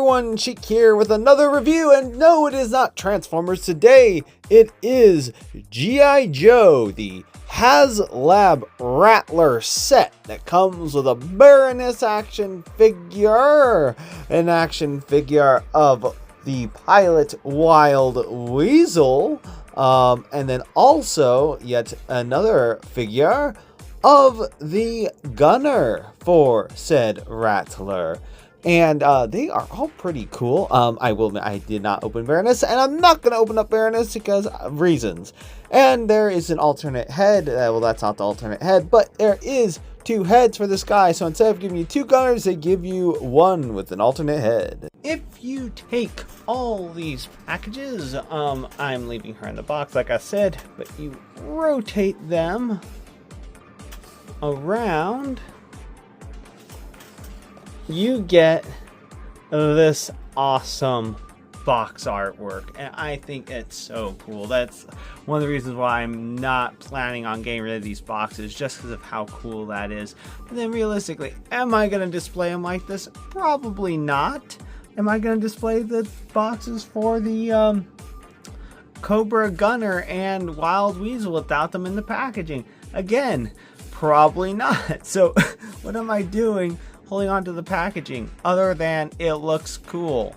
everyone, Cheek here with another review, and no, it is not Transformers today. It is G.I. Joe, the Haslab Rattler set that comes with a Baroness action figure, an action figure of the pilot Wild Weasel, and then also yet another figure of the gunner for said Rattler. And they are all pretty cool. I will admit I did not open Baroness, and I'm not going to open up Baroness because of reasons. And there is an alternate head. Well, that's not the alternate head, but there is two heads for this guy. So instead of giving you two gunners, they give you one with an alternate head. If you take all these packages, I'm leaving her in the box like I said, but you rotate them around, you get this awesome box artwork, and I think it's so cool. That's one of the reasons why I'm not planning on getting rid of these boxes, just because of how cool that is. And then realistically, am I going to display them like this? Probably not. Am I going to display the boxes for the Cobra gunner and Wild Weasel without them in the packaging? Again, probably not. So what am I doing holding on to the packaging other than it looks cool?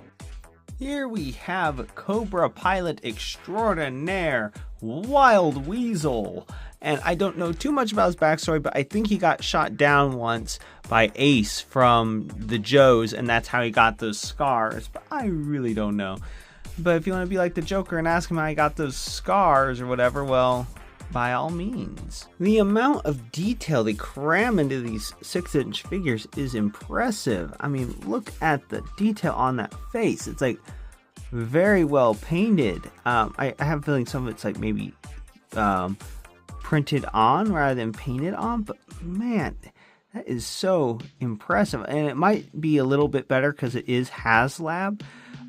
Here we have Cobra pilot extraordinaire Wild Weasel, and I don't know too much about his backstory, but I think he got shot down once by Ace from the Joes, and that's how he got those scars, but I really don't know. But if you want to be like the Joker and ask him how he got those scars or whatever, well, by all means. The amount of detail they cram into these 6-inch figures is impressive. I mean, look at the detail on that face. It's like very well painted. I have a feeling some of it's like maybe printed on rather than painted on, but man, that is so impressive. And it might be a little bit better because it is Haslab,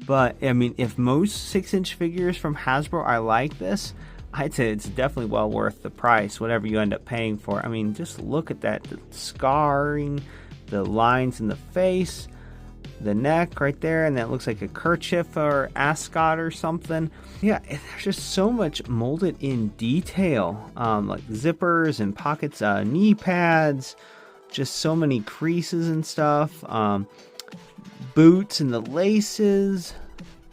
but I mean, if most 6-inch figures from Hasbro are like this, I'd say it's definitely well worth the price, whatever you end up paying for. I mean, just look at that, the scarring, the lines in the face, the neck right there, and that looks like a kerchief or ascot or something. Yeah, there's just so much molded in detail, like zippers and pockets, knee pads, just so many creases and stuff, boots and the laces.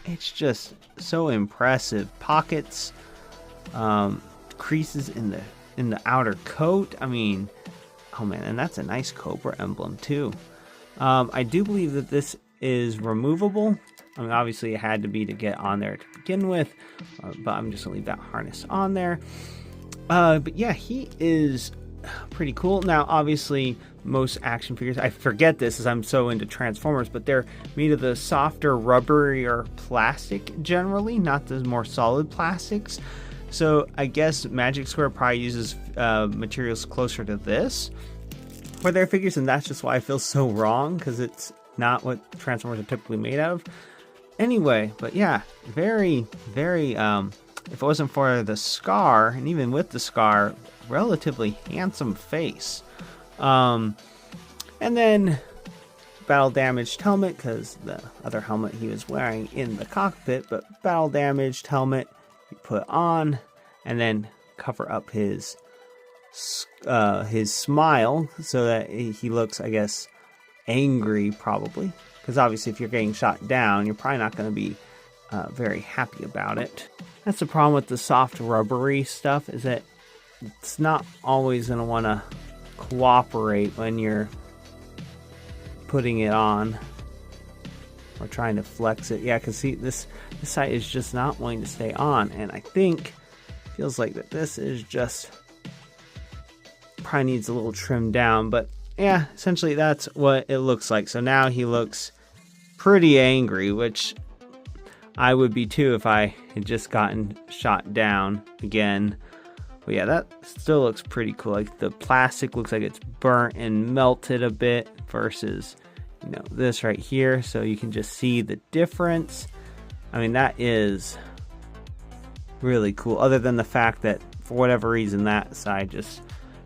It's just so impressive. Pockets, creases in the outer coat. I mean, oh man, and that's a nice Cobra emblem too. I do believe that this is removable. I mean, obviously it had to be to get on there to begin with, but I'm just gonna leave that harness on there. But yeah, he is pretty cool. Now, obviously, most action figures, I forget this as I'm so into Transformers, but they're made of the softer, rubberier plastic generally, not the more solid plastics. So I guess Magic Square probably uses materials closer to this for their figures, and that's just why I feel so wrong, because it's not what Transformers are typically made of. Anyway, but yeah, very, very, if it wasn't for the scar, and even with the scar, relatively handsome face. And then battle damaged helmet, because the other helmet he was wearing in the cockpit, but battle damaged helmet you put on, and then cover up his smile so that he looks, I guess, angry, probably, because obviously if you're getting shot down, you're probably not going to be very happy about it. That's the problem with the soft rubbery stuff, is that it's not always going to want to cooperate when you're putting it on or trying to flex it. Yeah, because see, this side is just not wanting to stay on, and I think feels like that this is just probably needs a little trim down. But yeah, essentially that's what it looks like. So now he looks pretty angry, which I would be too if I had just gotten shot down again. But yeah, that still looks pretty cool. Like the plastic looks like it's burnt and melted a bit versus, you know, this right here. So you can just see the difference. I mean, that is really cool, other than the fact that for whatever reason that side just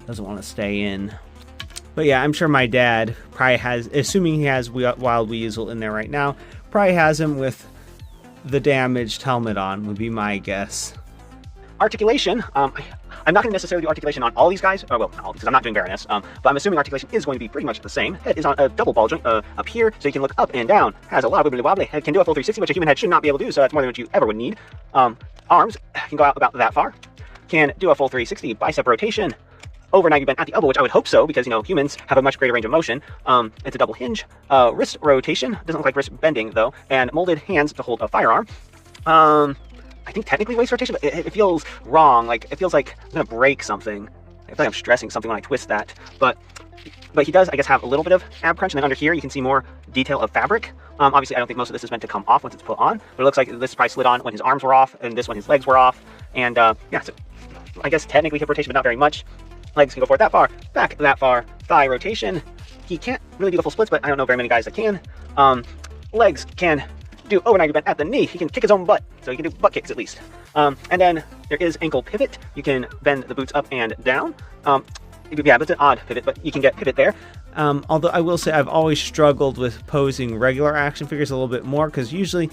doesn't want to stay in. But yeah, I'm sure my dad probably has, assuming he has Wild Weasel in there right now, Probably has him with the damaged helmet on, would be my guess. Articulation, I'm not going to necessarily do articulation on all these guys, well, not all, because I'm not doing Baroness, but I'm assuming articulation is going to be pretty much the same. Head is on a double ball joint up here, so you can look up and down. Has a lot of wibbly wobbly. Head can do a full 360, which a human head should not be able to do, so that's more than what you ever would need. Arms can go out about that far. Can do a full 360 bicep rotation. Over 90 bent at the elbow, which I would hope so, because, you know, humans have a much greater range of motion. It's a double hinge. Wrist rotation. Doesn't look like wrist bending, though. And molded hands to hold a firearm. I think technically waist rotation, but it feels wrong. Like, it feels like I'm going to break something. I feel like I'm stressing something when I twist that. But he does, I guess, have a little bit of ab crunch. And then under here, you can see more detail of fabric. Obviously, I don't think most of this is meant to come off once it's put on. But it looks like this probably slid on when his arms were off, and this when his legs were off. And, yeah, so I guess technically hip rotation, but not very much. Legs can go forward that far, back that far. Thigh rotation. He can't really do the full splits, but I don't know very many guys that can. Legs can do over 90 bent at the knee. He can kick his own butt, so he can do butt kicks at least. And then there is ankle pivot. You can bend the boots up and down. Yeah, that's an odd pivot, but you can get pivot there. Although I will say I've always struggled with posing regular action figures a little bit more, because usually,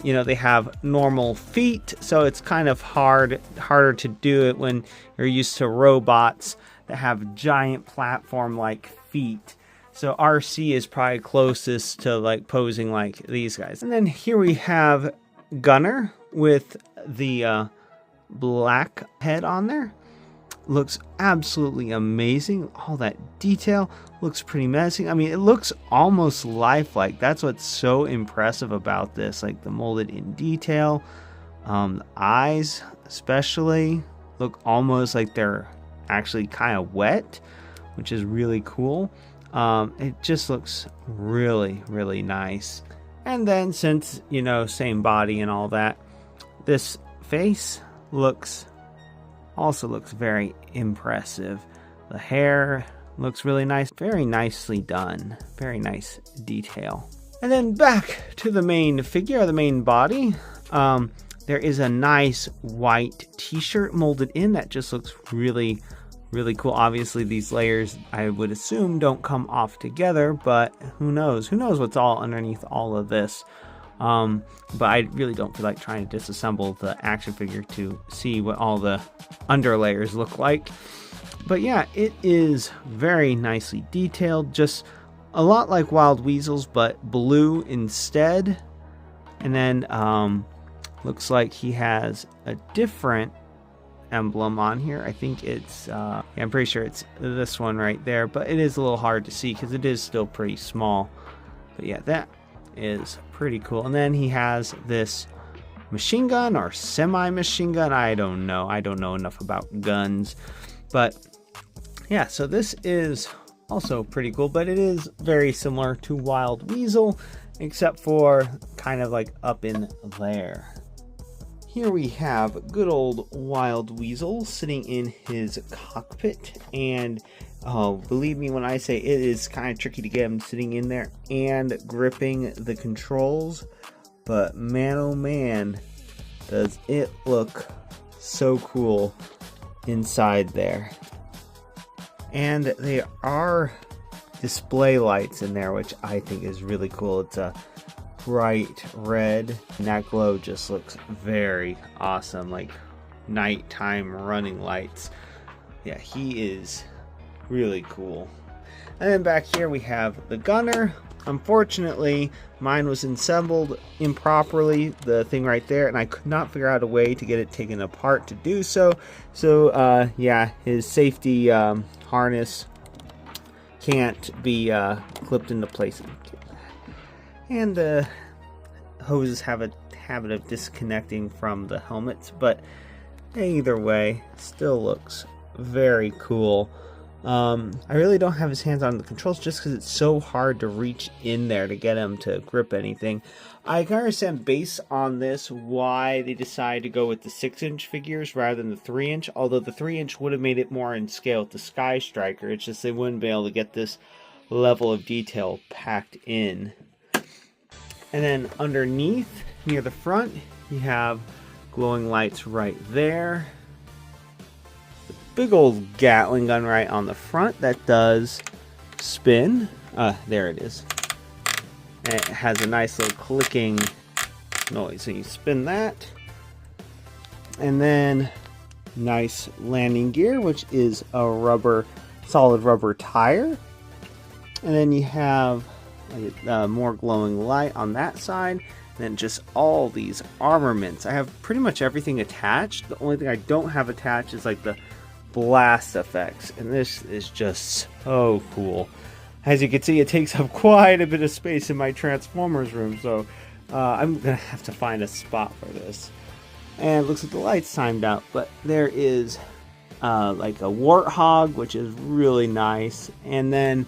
you know, they have normal feet, so it's kind of harder to do it when you're used to robots that have giant platform-like feet. So RC is probably closest to like posing like these guys. And then here we have Gunner with the black head on there. Looks absolutely amazing. All that detail looks pretty menacing. I mean, it looks almost lifelike. That's what's so impressive about this. Like the molded in detail. The eyes especially look almost like they're actually kind of wet, which is really cool. It just looks really, really nice. And then since, you know, same body and all that, this face also looks very impressive. The hair looks really nice, very nicely done, very nice detail. And then back to the main figure, the main body. There is a nice white t-shirt molded in that just looks really cool. Obviously these layers, I would assume, don't come off together, but who knows what's all underneath all of this. But I really don't feel like trying to disassemble the action figure to see what all the underlayers look like. But yeah, it is very nicely detailed, just a lot like Wild Weasels, but blue instead. And then looks like he has a different emblem on here. I think it's I'm pretty sure it's this one right there, but it is a little hard to see because it is still pretty small. But yeah, that is pretty cool. And then he has this machine gun or semi-machine gun. I don't know enough about guns, but yeah, so this is also pretty cool, but it is very similar to Wild Weasel, except for kind of like up in there. Here we have good old Wild Weasel sitting in his cockpit, and oh, believe me when I say it is kind of tricky to get him sitting in there and gripping the controls, but man oh man, does it look so cool inside there. And there are display lights in there, which I think is really cool. It's a bright red, and that glow just looks very awesome, like nighttime running lights. Yeah, he is really cool. And then back here we have the gunner. Unfortunately, mine was assembled improperly, the thing right there, and I could not figure out a way to get it taken apart to do so. So yeah, his safety harness can't be clipped into place. And the hoses have a habit of disconnecting from the helmets, but either way, still looks very cool. I really don't have his hands on the controls just because it's so hard to reach in there to get him to grip anything. I can understand based on this why they decided to go with the 6-inch figures rather than the 3-inch, although the 3-inch would have made it more in scale with the Skystriker. It's just they wouldn't be able to get this level of detail packed in. And then underneath, near the front, you have glowing lights right there. The big old Gatling gun right on the front that does spin. There it is. And it has a nice little clicking noise. So you spin that. And then nice landing gear, which is a solid rubber tire. And then you have more glowing light on that side. And then just all these armaments. I have pretty much everything attached. The only thing I don't have attached is like the blast effects. And this is just so cool. As you can see, it takes up quite a bit of space in my Transformers room. So I'm going to have to find a spot for this. And it looks like the light's timed out. But there is like a warthog, which is really nice. And then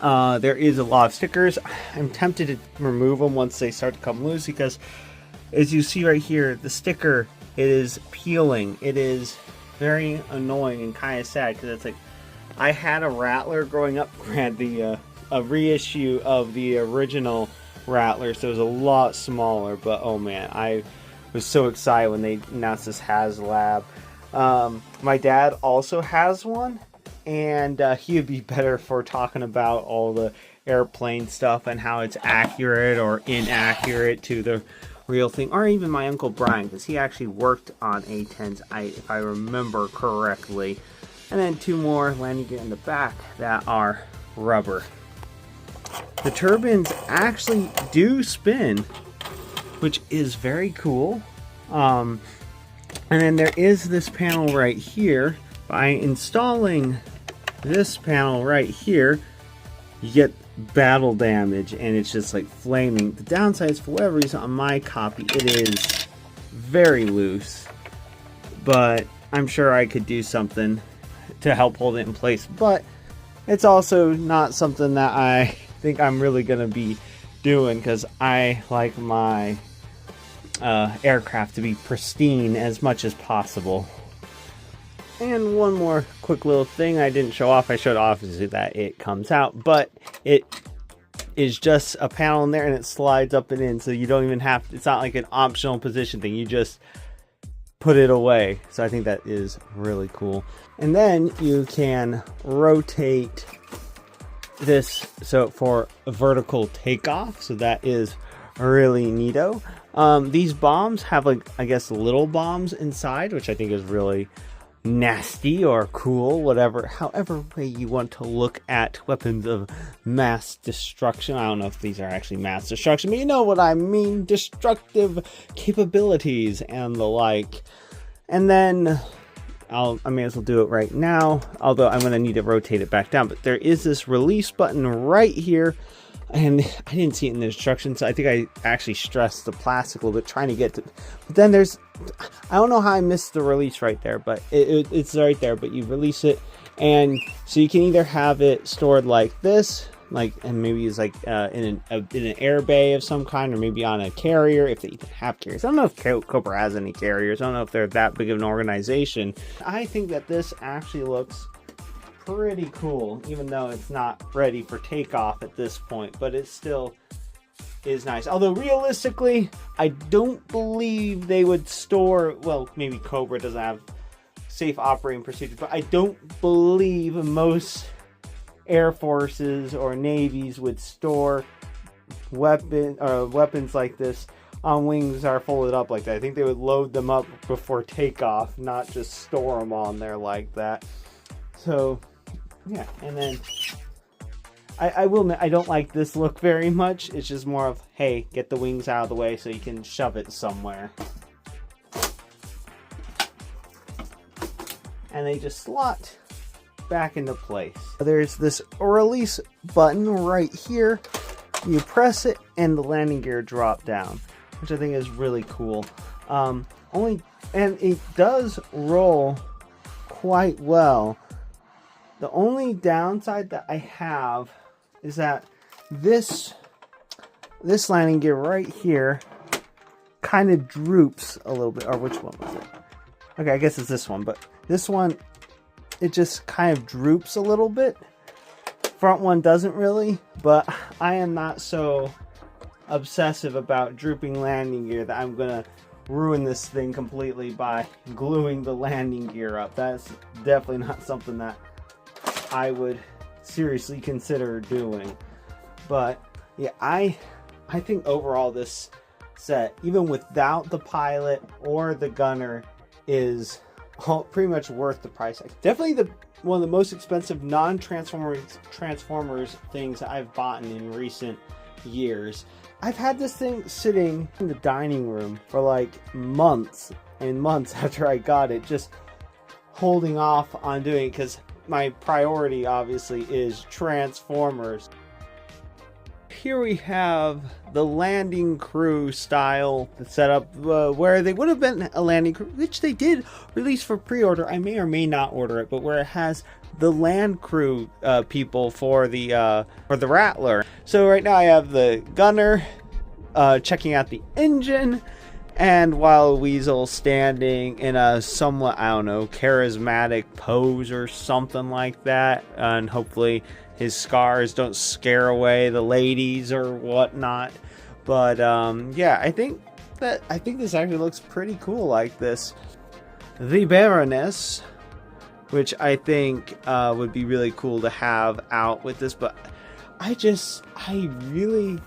there is a lot of stickers. I'm tempted to remove them once they start to come loose, because as you see right here, the sticker, it is peeling. It is very annoying and kind of sad, because it's like, I had a Rattler growing up, granted a reissue of the original Rattler, so it was a lot smaller, but oh man, I was so excited when they announced this Haslab. My dad also has one, and he would be better for talking about all the airplane stuff and how it's accurate or inaccurate to the real thing, or even my Uncle Brian, because he actually worked on A-10s, if I remember correctly. And then two more landing gear in the back that are rubber. The turbines actually do spin, which is very cool. And then there is this panel right here. By installing this panel right here, you get battle damage, and it's just like flaming. The downside is, for whatever reason, on my copy, it is very loose. But I'm sure I could do something to help hold it in place. But it's also not something that I think I'm really going to be doing, because I like my aircraft to be pristine as much as possible. And one more quick little thing I didn't show off. I showed off is that it comes out, but it is just a panel in there, and it slides up and in, so you don't even have to, it's not like an optional position thing. You just put it away. So I think that is really cool. And then you can rotate this so for a vertical takeoff. So that is really neato. These bombs have, like, I guess little bombs inside, which I think is really nasty or cool, however way you want to look at weapons of mass destruction. I don't know if these are actually mass destruction, but you know what I mean, destructive capabilities and the like. And then I may as well do it right now, although I'm going to need to rotate it back down. But there is this release button right here, and I didn't see it in the instructions, so I think I actually stressed the plastic a little bit trying to get to. But then there's, I don't know how I missed the release right there, but it's right there. But you release it, and so you can either have it stored like this, and maybe it's like in an air bay of some kind, or maybe on a carrier if they even have carriers. I don't know if Cobra has any carriers. I don't know if they're that big of an organization. I think that this actually looks pretty cool, even though it's not ready for takeoff at this point, but it still is nice. Although realistically, I don't believe they would store, well, maybe Cobra doesn't have safe operating procedures, but I don't believe most air forces or navies would store weapons like this on wings that are folded up like that. I think they would load them up before takeoff, not just store them on there like that. So yeah, and then I will admit, I don't like this look very much. It's just more of, hey, get the wings out of the way so you can shove it somewhere. And they just slot back into place. There's this release button right here. You press it and the landing gear drop down, which I think is really cool. And it does roll quite well. The only downside that I have is that this landing gear right here kind of droops a little bit. Or which one was it? Okay, I guess it's this one, but this one, it just kind of droops a little bit. Front one doesn't really, but I am not so obsessive about drooping landing gear that I'm gonna ruin this thing completely by gluing the landing gear up. That's definitely not something that I would seriously consider doing. But Yeah, I think overall this set, even without the pilot or the gunner, is pretty much worth the price. Definitely one of the most expensive non-Transformers things I've bought in recent years. I've had this thing sitting in the dining room for like months and months after I got it, just holding off on doing it because my priority obviously is Transformers. Here we have the landing crew style setup, where they would have been a landing crew, which they did release for pre-order. I may or may not order it, but where it has the land crew people for the Rattler. So right now I have the gunner checking out the engine, and Wild Weasel standing in a somewhat, I don't know, charismatic pose or something like that, and hopefully his scars don't scare away the ladies or whatnot. But yeah, I think this actually looks pretty cool like this. The Baroness, which I think would be really cool to have out with this, but I really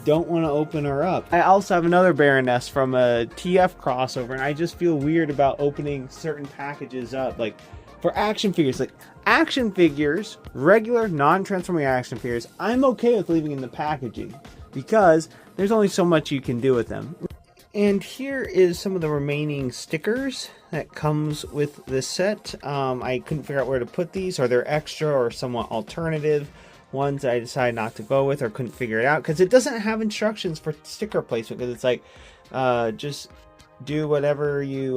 don't want to open her up. I also have another Baroness from a TF crossover, and I just feel weird about opening certain packages up. Like for action figures, regular non-transforming action figures, I'm okay with leaving in the packaging because there's only so much you can do with them. And here is some of the remaining stickers that comes with this set. I couldn't figure out where to put these. Are there extra or somewhat alternative ones I decided not to go with, or couldn't figure it out because it doesn't have instructions for sticker placement, because it's like just do whatever you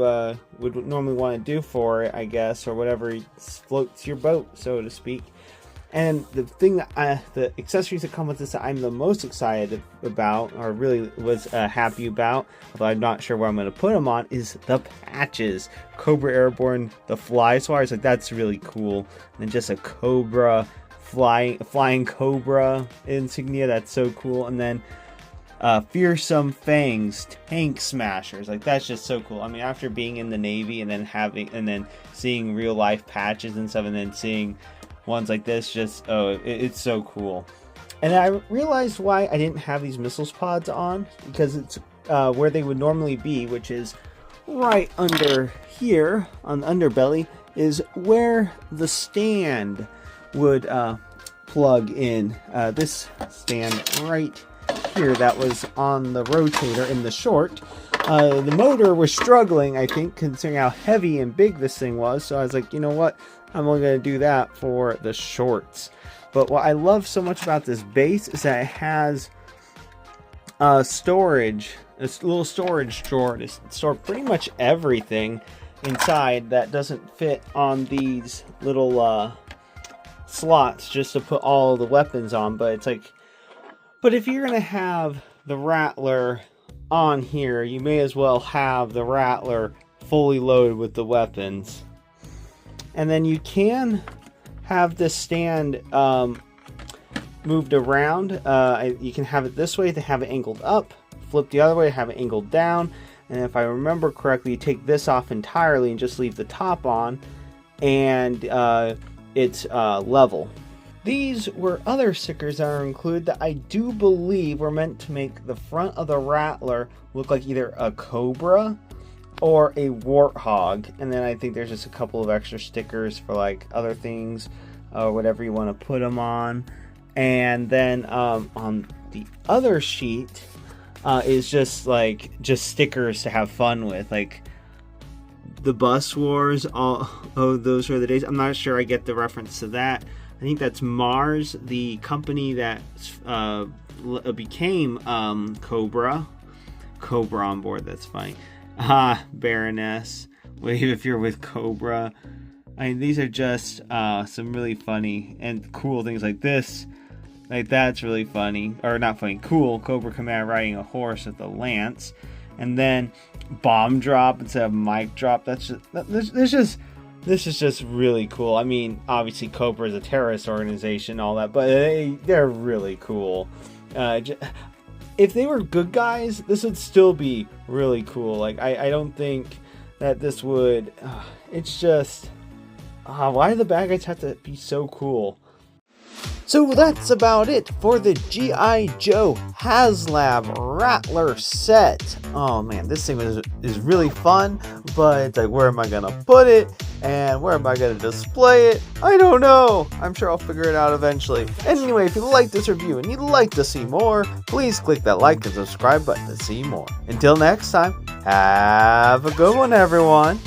would normally want to do for it, I guess, or whatever floats your boat, so to speak. And the thing that the accessories that come with this that I'm the most excited about, or really was happy about, although I'm not sure where I'm going to put them on, is the patches. Cobra Airborne, the fly swires, like that's really cool. And then just a Cobra flying Cobra insignia, that's so cool. And then Fearsome Fangs tank smashers, like that's just so cool. I mean, after being in the Navy and then seeing real life patches and stuff, and then seeing ones like this, just it's so cool. And I realized why I didn't have these missiles pods on, because it's where they would normally be, which is right under here on the underbelly, is where the stand would plug in. This stand right here that was on the rotator in the short, the motor was struggling, I think, considering how heavy and big this thing was. So I was like, you know what, I'm only going to do that for the shorts. But what I love so much about this base is that it has storage, this little storage drawer to store pretty much everything inside that doesn't fit on these little slots just to put all the weapons on. But it's like, but if you're gonna have the Rattler on here, you may as well have the Rattler fully loaded with the weapons. And then you can have this stand moved around. You can have it this way to have it angled up, flip the other way to have it angled down, and if I remember correctly, you take this off entirely and just leave the top on, and it's level. These were other stickers that are included that I do believe were meant to make the front of the Rattler look like either a Cobra or a Warthog. And then I think there's just a couple of extra stickers for like other things, or whatever you want to put them on. And then on the other sheet is just stickers to have fun with, like the Bus Wars. Those are the days. I'm not sure I get the reference to that. I think that's Mars, the company that became Cobra on board. That's funny. Baroness, wave if you're with Cobra. I mean, these are just some really funny and cool things like this. Like, that's really funny. Or not funny, cool. Cobra Commander riding a horse with a lance. And then bomb drop instead of mic drop. This is just really cool. I mean, obviously Cobra is a terrorist organization, all that, but they're really cool. If they were good guys, this would still be really cool. Like, I don't think that this would... it's just... why do the bad guys have to be so cool? So that's about it for the G.I. Joe Haslab Rattler set. Oh man, this thing is really fun, but like, where am I gonna put it? And where am I gonna display it? I don't know. I'm sure I'll figure it out eventually. Anyway, if you like this review and you'd like to see more, please click that like and subscribe button to see more. Until next time, have a good one, everyone.